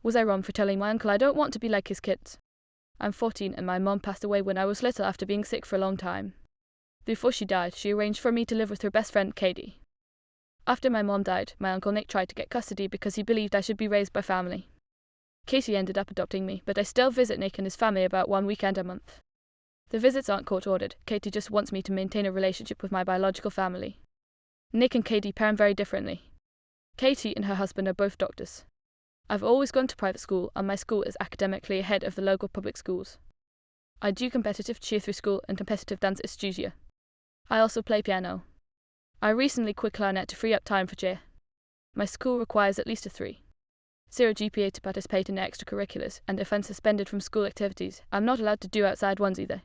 Was I wrong for telling my uncle I don't want to be like his kids? I'm 14 and my mom passed away when I was little after being sick for a long time. Before she died, she arranged for me to live with her best friend, Katie. After my mom died, my uncle Nick tried to get custody because he believed I should be raised by family. Katie ended up adopting me, but I still visit Nick and his family about one weekend a month. The visits aren't court-ordered. Katie just wants me to maintain a relationship with my biological family. Nick and Katie parent very differently. Katie and her husband are both doctors. I've always gone to private school, and my school is academically ahead of the local public schools. I do competitive cheer through school and competitive dance at studio. I also play piano. I recently quit clarinet to free up time for cheer. My school requires at least a 3.0 GPA to participate in extracurriculars, and if I'm suspended from school activities, I'm not allowed to do outside ones either.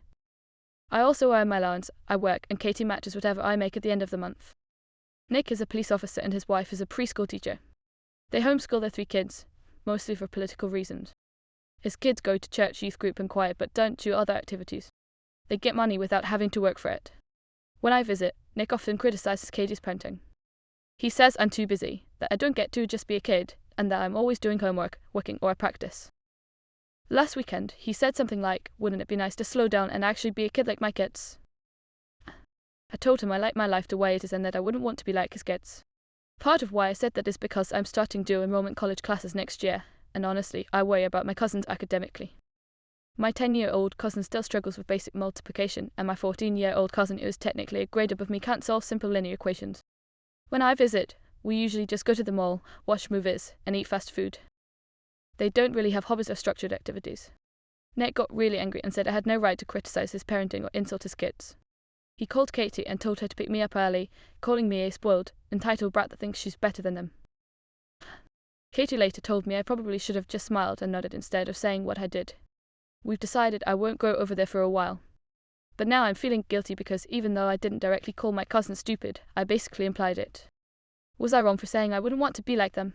I also earn my allowance, I work, and Katie matches whatever I make at the end of the month. Nick is a police officer and his wife is a preschool teacher. They homeschool their 3 kids, mostly for political reasons. His kids go to church, youth group and choir but don't do other activities. They get money without having to work for it. When I visit, Nick often criticizes Katie's parenting. He says I'm too busy, that I don't get to just be a kid, and that I'm always doing homework, working or at practice. Last weekend, he said something like, wouldn't it be nice to slow down and actually be a kid like my kids? I told him I like my life the way it is and that I wouldn't want to be like his kids. Part of why I said that is because I'm starting dual enrollment college classes next year, and honestly, I worry about my cousins academically. My 10-year-old cousin still struggles with basic multiplication, and my 14-year-old cousin who is technically a grade above me can't solve simple linear equations. When I visit, we usually just go to the mall, watch movies, and eat fast food. They don't really have hobbies or structured activities. Nick got really angry and said I had no right to criticize his parenting or insult his kids. He called Katie and told her to pick me up early, calling me a spoiled, entitled brat that thinks she's better than them. Katie later told me I probably should have just smiled and nodded instead of saying what I did. We've decided I won't go over there for a while. But now I'm feeling guilty because even though I didn't directly call my cousin stupid, I basically implied it. Was I wrong for saying I wouldn't want to be like them?